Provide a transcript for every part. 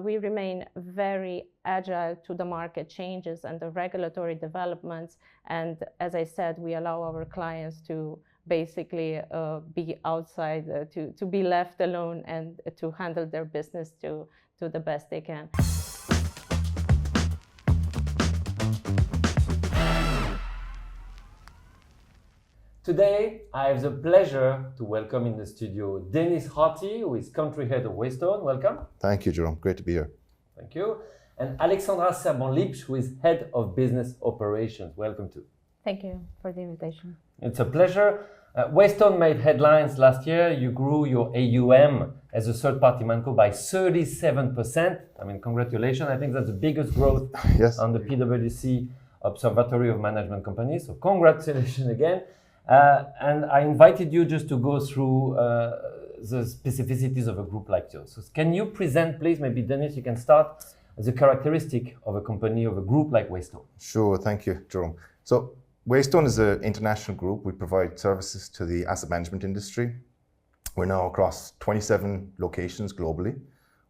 we remain very agile to the market changes and the regulatory developments. And as I said, we allow our clients to basically be outside, to be left alone and to handle their business to the best they can. Today, I have the pleasure to welcome in the studio Denis Harty, who is country head of Waystone. Welcome. Thank you, Jerome. Great to be here. Thank you. And Alexandra Serban-Liebsch, who is head of business operations. Welcome too. Thank you for the invitation. It's a pleasure. Waystone made headlines last year. You grew your AUM as a third-party manco by 37%. I mean, congratulations. I think that's the biggest growth Yes. on the PwC Observatory of Management Companies. So congratulations again. And I invited you just to go through the specificities of a group like yours. So can you present, please, maybe Denis, you can start, the characteristic of a company, of a group like Waystone? Sure, thank you, Jerome. So Waystone is an international group. We provide services to the asset management industry. We're now across 27 locations globally.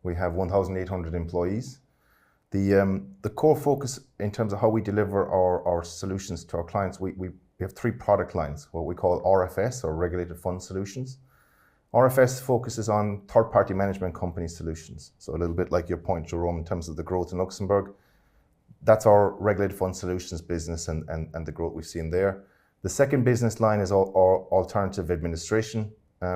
We have 1,800 employees. The core focus in terms of how we deliver our solutions to our clients, we have three product lines, what we call RFS, or Regulated Fund Solutions. RFS focuses on third-party management company solutions. So a little bit like your point, Jerome, in terms of the growth in Luxembourg. That's our Regulated Fund Solutions business and the growth we've seen there. The second business line is our alternative administration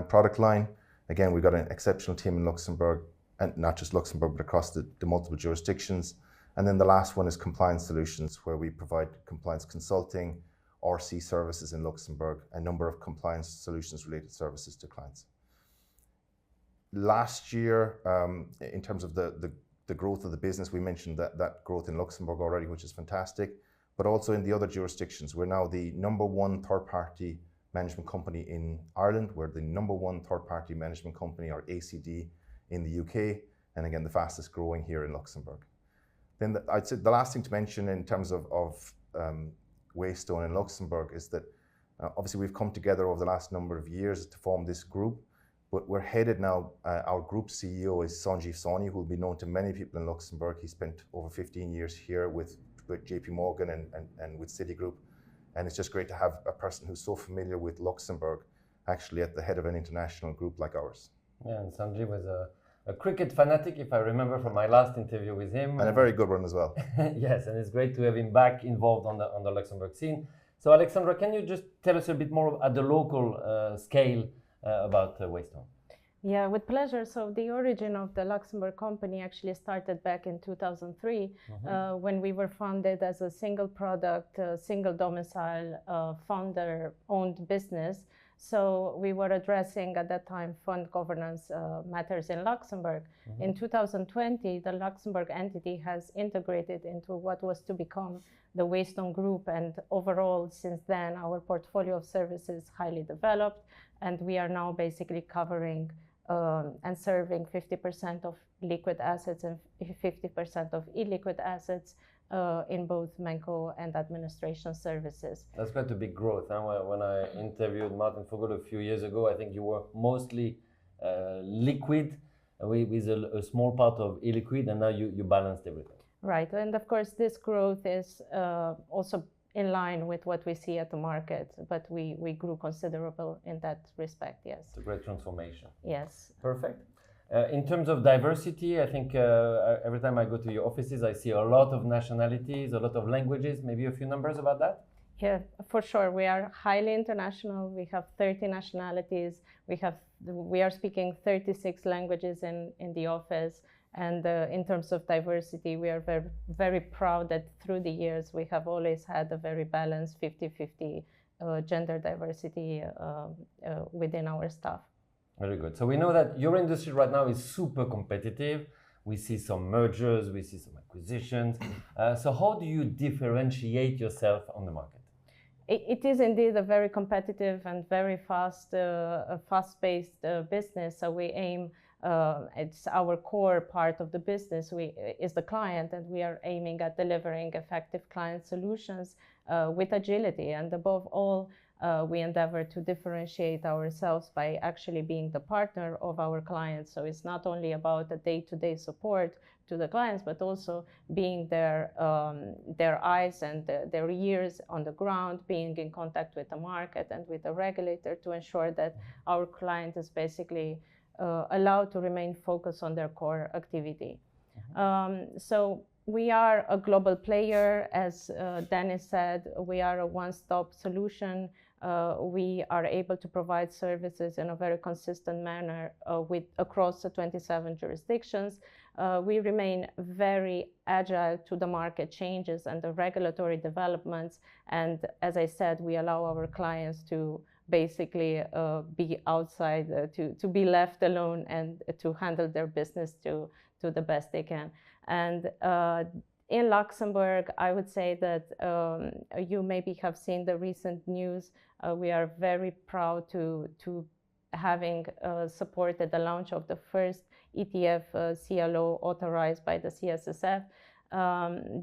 product line. Again, we've got an exceptional team in Luxembourg, and not just Luxembourg, but across the multiple jurisdictions. And then the last one is compliance solutions, where we provide compliance consulting, RC services in Luxembourg, a number of compliance solutions related services to clients. Last year, in terms of the growth of the business, we mentioned that growth in Luxembourg already, which is fantastic, but also in the other jurisdictions. We're now the number one third-party management company in Ireland. We're the number one third-party management company, or ACD, in the UK, and again, the fastest growing here in Luxembourg. Then I'd say the last thing to mention in terms of Waystone in Luxembourg is that obviously we've come together over the last number of years to form this group, but we're headed now, our group CEO is Sanjeev Sawhney, who will be known to many people in Luxembourg. He spent over 15 years here with JP Morgan and with Citigroup, and it's just great to have a person who's so familiar with Luxembourg actually at the head of an international group like ours. Yeah, and Sanjeev was a cricket fanatic, if I remember from my last interview with him. And a very good one as well. Yes, and it's great to have him back involved on the Luxembourg scene. So Alexandra, can you just tell us a bit more at the local scale about Waystone? Yeah, with pleasure. So the origin of the Luxembourg company actually started back in 2003 when we were founded as a single product, single domicile, founder-owned business. So we were addressing at that time fund governance matters in Luxembourg. In 2020, the Luxembourg entity has integrated into what was to become the Waystone Group. And overall, since then, our portfolio of services highly developed. And we are now basically covering and serving 50% of liquid assets and 50% of illiquid assets in both Manco and administration services. That's quite a big growth. When I interviewed Martin Fogel a few years ago, I think you were mostly liquid with a small part of illiquid, and now you balanced everything. Right, and of course this growth is also in line with what we see at the market, but we grew considerable in that respect, yes. It's a great transformation. Yes. Perfect. In terms of diversity, I think every time I go to your offices, I see a lot of nationalities, a lot of languages. Maybe a few numbers about that? Yeah, for sure. We are highly international. We have 30 nationalities. We are speaking 36 languages in the office. And in terms of diversity, we are very, very proud that through the years, we have always had a very balanced 50-50 gender diversity within our staff. Very good. So we know that your industry right now is super competitive. We see some mergers, we see some acquisitions. So how do you differentiate yourself on the market? It is indeed a very competitive and very fast-paced business. So we aim, it's our core part of the business is the client, and we are aiming at delivering effective client solutions with agility. And above all, we endeavor to differentiate ourselves by actually being the partner of our clients. So it's not only about the day-to-day support to the clients, but also being their eyes and their ears on the ground, being in contact with the market and with the regulator to ensure that our client is basically allowed to remain focused on their core activity. So we are a global player. As Denis said, we are a one-stop solution. We are able to provide services in a very consistent manner across the 27 jurisdictions. We remain very agile to the market changes and the regulatory developments. And as I said, we allow our clients to basically be outside, to be left alone and to handle their business to the best they can. And in Luxembourg, I would say that you maybe have seen the recent news. We are very proud to having supported the launch of the first ETF CLO authorized by the CSSF.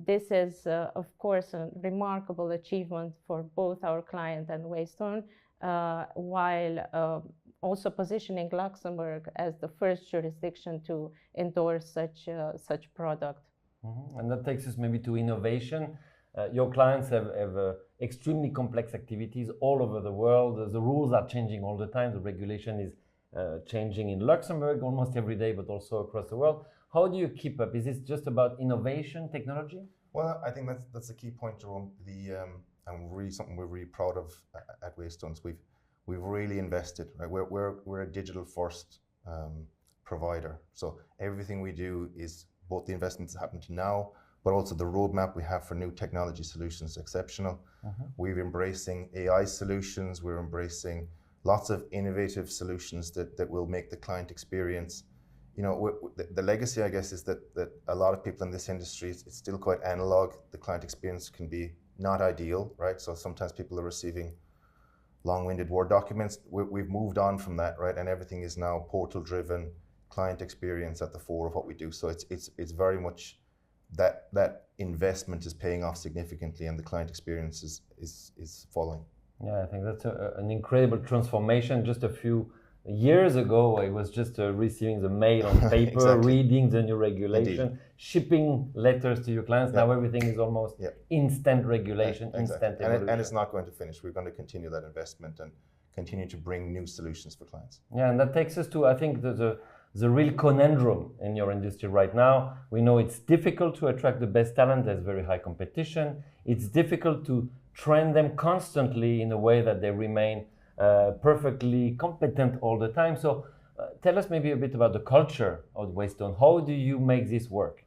This is, of course, a remarkable achievement for both our client and Waystone, while also positioning Luxembourg as the first jurisdiction to endorse such product. And that takes us maybe to innovation. Your clients have extremely complex activities all over the world. The rules are changing all the time. The regulation is changing in Luxembourg almost every day, but also across the world. How do you keep up? Is this just about innovation, technology? Well, I think that's a key point, Jerome. And really something we're really proud of at Waystones. We've really invested. Right? We're a digital first provider. So everything we do is both the investments that happen to now, but also the roadmap we have for new technology solutions exceptional. We're embracing AI solutions. We're embracing lots of innovative solutions that will make the client experience. You know, the legacy, I guess, is that a lot of people in this industry, it's still quite analog. The client experience can be not ideal, right? So sometimes people are receiving long-winded Word documents. We've moved on from that, right? And everything is now portal-driven, client experience at the fore of what we do. So it's very much that investment is paying off significantly, and the client experience is following. Yeah, I think that's an incredible transformation. Just a few years ago, I was just receiving the mail on paper, Exactly. Reading the new regulation, Indeed. Shipping letters to your clients. Yeah. Now everything is almost instant regulation, instant evolution. And it's not going to finish. We're going to continue that investment and continue to bring new solutions for clients. Yeah, and that takes us to, I think, the real conundrum in your industry right now. We know it's difficult to attract the best talent. There's very high competition. It's difficult to train them constantly in a way that they remain perfectly competent all the time. So tell us maybe a bit about the culture of Waystone. How do you make this work?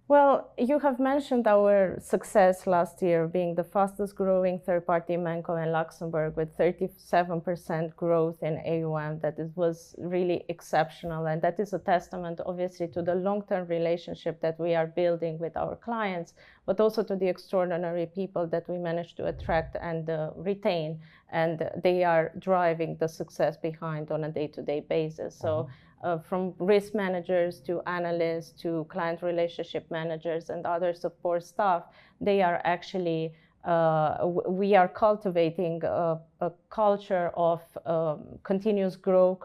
Well, you have mentioned our success last year being the fastest growing third-party ManCo in Luxembourg with 37% growth in AUM. That was really exceptional. And that is a testament, obviously, to the long-term relationship that we are building with our clients, but also to the extraordinary people that we managed to attract and retain. And they are driving the success behind on a day-to-day basis. So from risk managers to analysts to client relationship managers and other support staff, they are actually, we are cultivating a culture of continuous growth,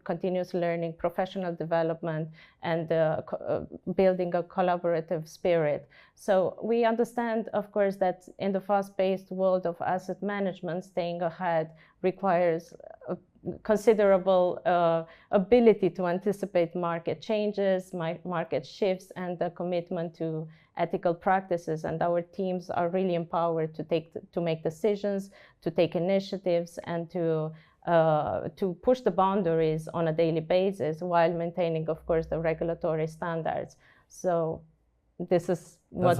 continuous learning, professional development, and building a collaborative spirit. So we understand, of course, that in the fast-paced world of asset management, staying ahead requires a considerable ability to anticipate market changes, market shifts, and the commitment to ethical practices. And our teams are really empowered to make decisions, to take initiatives, and to push the boundaries on a daily basis while maintaining, of course, the regulatory standards. So this is what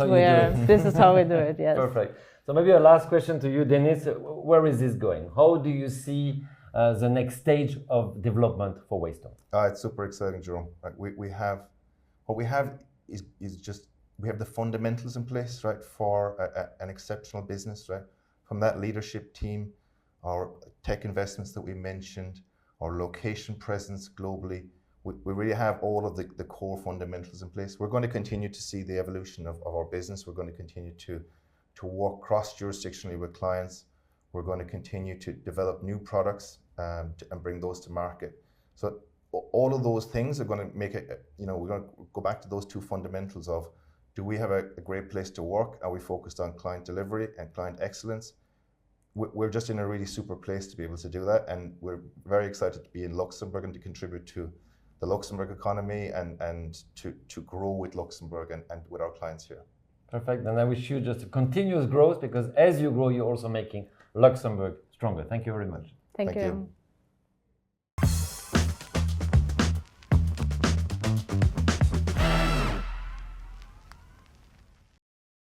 this is how we do it. Yes. Perfect. So maybe a last question to you, Denis. Where is this going? How do you see the next stage of development for Waystone? It's super exciting, Jerome. Right? We have the fundamentals in place, right, for an exceptional business, right? From that leadership team, our tech investments that we mentioned, our location presence globally, we really have all of the core fundamentals in place. We're going to continue to see the evolution of our business. We're going to continue to work cross-jurisdictionally with clients. We're going to continue to develop new products and bring those to market. So all of those things are going to make it, we're going to go back to those two fundamentals of, do we have a great place to work? Are we focused on client delivery and client excellence? We're just in a really super place to be able to do that. And we're very excited to be in Luxembourg and to contribute to the Luxembourg economy and to grow with Luxembourg and with our clients here. Perfect. And I wish you just a continuous growth, because as you grow, you're also making Luxembourg stronger. Thank you very much. Thank you.